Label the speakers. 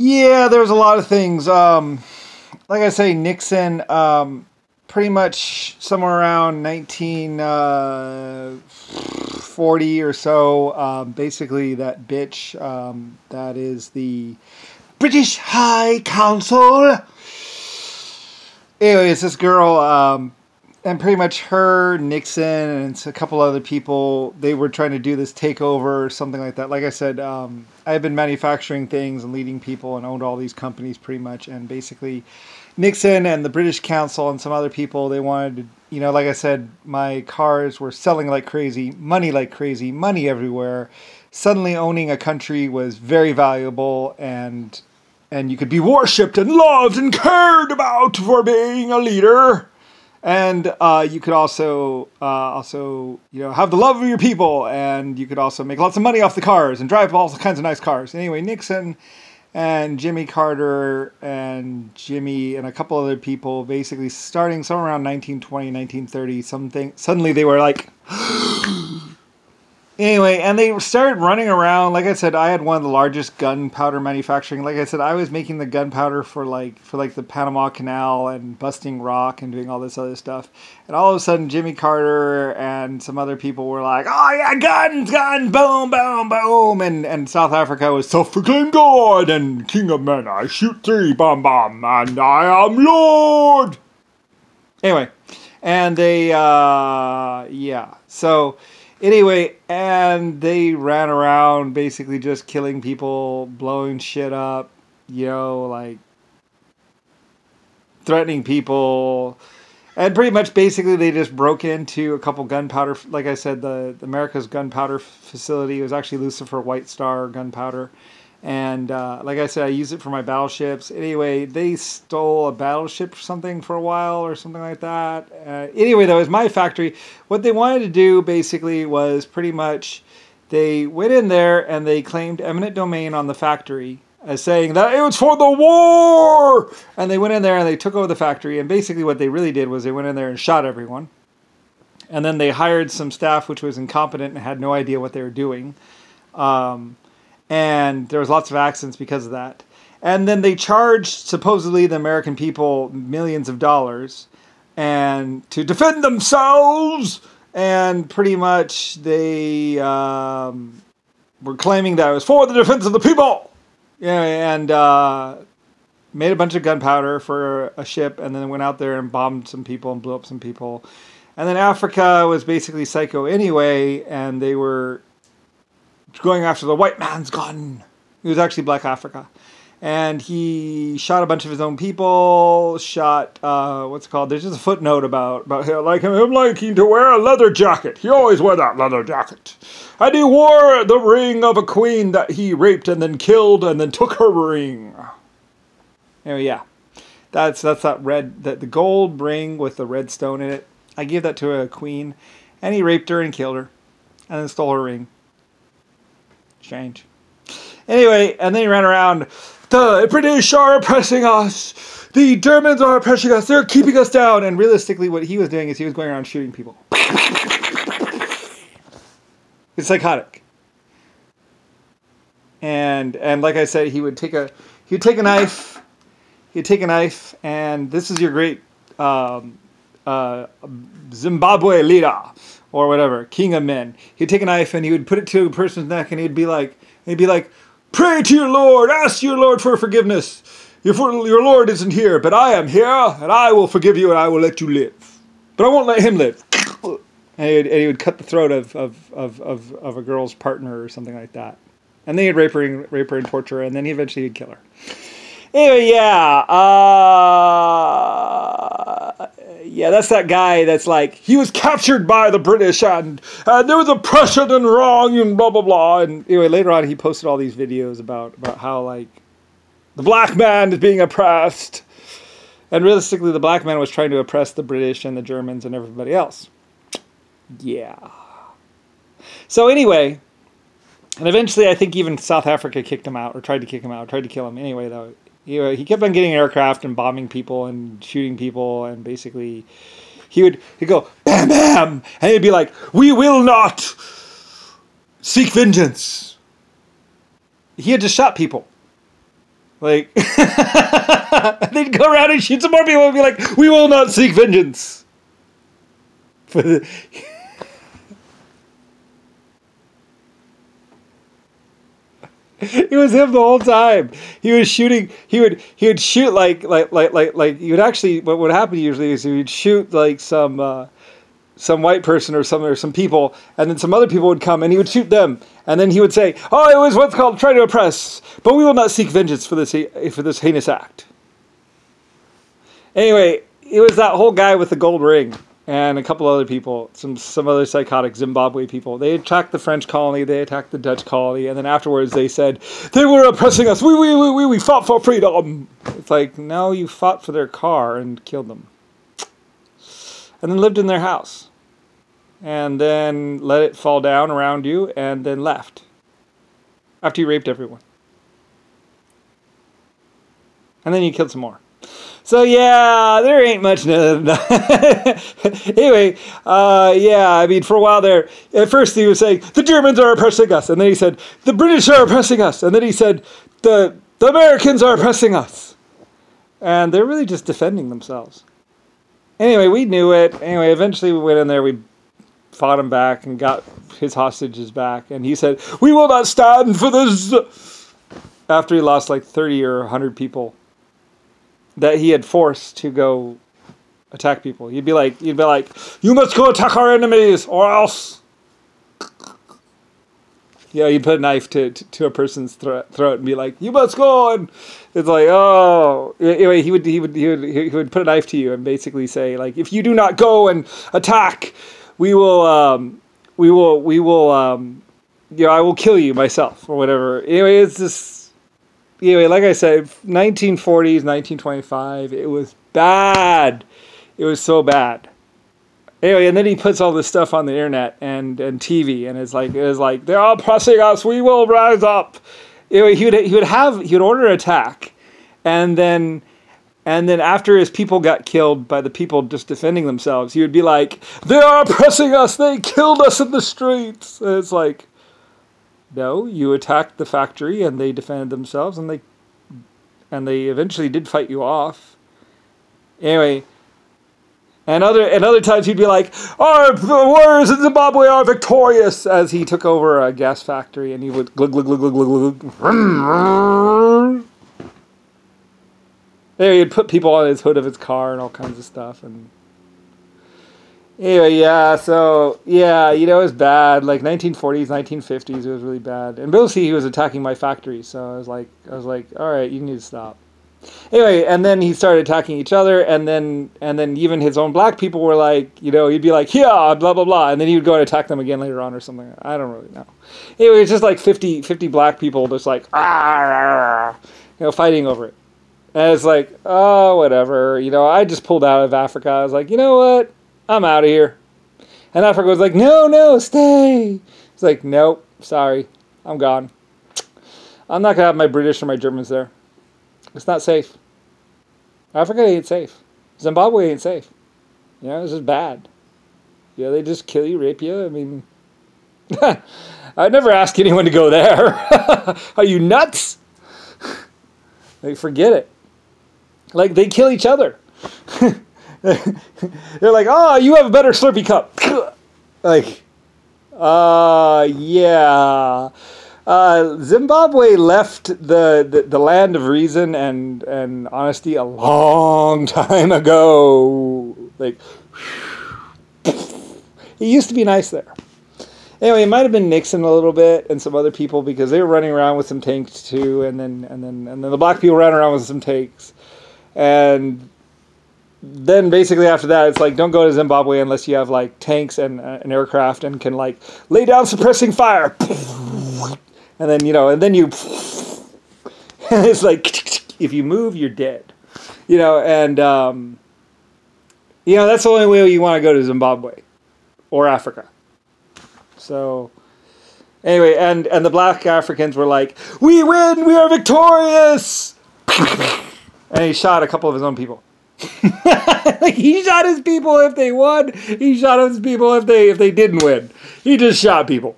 Speaker 1: Yeah, there was a lot of things. Like I say, Nixon, pretty much somewhere around 1940 or so, basically that bitch, that is the British High Council. Anyways, this girl, and pretty much her, Nixon, and a couple other people, they were trying to do this takeover or something like that. Like I said, I have been manufacturing things and leading people and owned all these companies pretty much. And basically, Nixon and the British Council and some other people, they wanted to, like I said, my cars were selling like crazy, money everywhere. Suddenly owning a country was very valuable, and you could be worshipped and loved and cared about for being a leader. And you could also have the love of your people, and you could also make lots of money off the cars and drive all kinds of nice cars. Anyway, Nixon and Jimmy Carter and Jimmy and a couple other people, basically starting somewhere around 1920, 1930, suddenly they were like... Anyway, and they started running around. Like I said, I had one of the largest gunpowder manufacturing. Like I said, I was making the gunpowder for the Panama Canal and busting rock and doing all this other stuff. And all of a sudden, Jimmy Carter and some other people were like, "Oh yeah, guns, boom, boom, boom!" And South Africa was self-proclaimed God and King of Men. I shoot thee, bomb, bomb, and I am Lord. Anyway, and they, yeah, so. Anyway, and they ran around basically just killing people, blowing shit up, like threatening people. And pretty much basically they just broke into a couple gunpowder, like I said, the America's gunpowder facility was actually Lucifer White Star gunpowder. And like I said, I use it for my battleships. Anyway, they stole a battleship or something for a while or something like that. Anyway, that was my factory. What they wanted to do basically was pretty much they went in there and they claimed eminent domain on the factory as saying that it was for the war. And they went in there and they took over the factory. And basically what they really did was they went in there and shot everyone. And then they hired some staff which was incompetent and had no idea what they were doing. And there was lots of accidents because of that. And then they charged, supposedly, the American people millions of dollars and to defend themselves. And pretty much they were claiming that it was for the defense of the people. Yeah, and made a bunch of gunpowder for a ship and then went out there and bombed some people and blew up some people. And then Africa was basically psycho anyway, and they were going after the white man's gun. It was actually Black Africa. And he shot a bunch of his own people, shot, what's it called? There's just a footnote about him liking to wear a leather jacket. He always wore that leather jacket. And he wore the ring of a queen that he raped and then killed and then took her ring. Anyway, yeah. That's that red, the gold ring with the red stone in it. I gave that to a queen, and he raped her and killed her, and then stole her ring. Strange. Anyway, and then he ran around, the British are oppressing us, the Germans are oppressing us, they're keeping us down. And realistically what he was doing is he was going around shooting people. It's psychotic. And like I said, he would take a knife, and this is your great Zimbabwe leader, or whatever, king of men. He'd take a knife and he would put it to a person's neck, and he'd be like, pray to your Lord, ask your Lord for forgiveness. Your Lord isn't here, but I am here, and I will forgive you, and I will let you live. But I won't let him live. And he would cut the throat of a girl's partner or something like that. And then he'd rape her and torture her, and then eventually he'd kill her. Anyway, yeah. Yeah, that's that guy that's like, he was captured by the British and there was oppression and wrong and blah, blah, blah. And anyway, later on he posted all these videos about how, like, the black man is being oppressed. And realistically, the black man was trying to oppress the British and the Germans and everybody else. Yeah. So anyway, and eventually I think even South Africa kicked him out, or tried to kick him out, tried to kill him. Anyway, though, he kept on getting aircraft and bombing people and shooting people, and basically he'd go bam bam, and he'd be like, "We will not seek vengeance." He had just shot people. Like, they'd go around and shoot some more people and be like, we will not seek vengeance. For the... It was him the whole time. He was shooting. He would shoot like he would actually. What would happen usually is he would shoot like some white person or some people, and then some other people would come and he would shoot them, and then he would say, "Oh, it was what's called trying to oppress, but we will not seek vengeance for this heinous act." Anyway, it was that whole guy with the gold ring. And a couple other people, some other psychotic Zimbabwe people. They attacked the French colony, they attacked the Dutch colony, and then afterwards they said, they were oppressing us, we fought for freedom. It's like, no, you fought for their car and killed them. And then lived in their house. And then let it fall down around you, and then left. After you raped everyone. And then you killed some more. So yeah, there ain't much. Anyway, yeah, I mean, for a while there, at first he was saying, the Germans are oppressing us. And then he said, the British are oppressing us. And then he said, the Americans are oppressing us. And they're really just defending themselves. Anyway, we knew it. Anyway, eventually we went in there, we fought him back and got his hostages back. And he said, we will not stand for this. After he lost like 30 or 100 people that he had forced to go attack people. You'd be like, you must go attack our enemies or else. Yeah, you put a knife to a person's throat and be like, you must go. And it's like, oh, anyway, he would put a knife to you and basically say, like, if you do not go and attack, I will kill you myself or whatever. Anyway, it's just. Anyway, like I said, 1940s, 1925, it was bad. It was so bad. Anyway, and then he puts all this stuff on the internet and TV, and it's like they're all oppressing us. We will rise up. Anyway, he would order an attack, and then after his people got killed by the people just defending themselves, he would be like, they are oppressing us. They killed us in the streets. And it's like, no, you attacked the factory and they defended themselves and they eventually did fight you off. Anyway, and other times he'd be like, our warriors in Zimbabwe are victorious, as he took over a gas factory and he would glug glug glug glug glug glug. Anyway, he'd put people on his hood of his car and all kinds of stuff. And anyway, yeah, so, yeah, it was bad. Like, 1940s, 1950s, it was really bad. And mostly he was attacking my factory, so I was like, all right, you need to stop. Anyway, and then he started attacking each other, and then even his own black people were like, he'd be like, yeah, blah, blah, blah, and then he would go and attack them again later on or something. I don't really know. Anyway, it's just like 50 black people just like, fighting over it. And it's like, oh, whatever. I just pulled out of Africa. I was like, you know what? I'm out of here. And Africa was like, no, stay. It's like, nope, sorry, I'm gone. I'm not going to have my British or my Germans there. It's not safe. Africa ain't safe. Zimbabwe ain't safe. It's just bad. They just kill you, rape you. I mean, I'd never ask anyone to go there. Are you nuts? Like, forget it. Like, they kill each other. They're like, oh, you have a better Slurpee cup. Like, yeah. Zimbabwe left the land of reason and honesty a long time ago. Like, it used to be nice there. Anyway, it might have been Nixon a little bit and some other people because they were running around with some tanks too, and then the black people ran around with some tanks, and then basically after that, it's like, don't go to Zimbabwe unless you have like tanks and an aircraft and can like lay down suppressing fire. And then, and then you, and it's like, if you move, you're dead. And, that's the only way you want to go to Zimbabwe or Africa. So, anyway, and the black Africans were like, we win, we are victorious! And he shot a couple of his own people. Like, he shot his people if they won. He shot his people if they didn't win. He just shot people.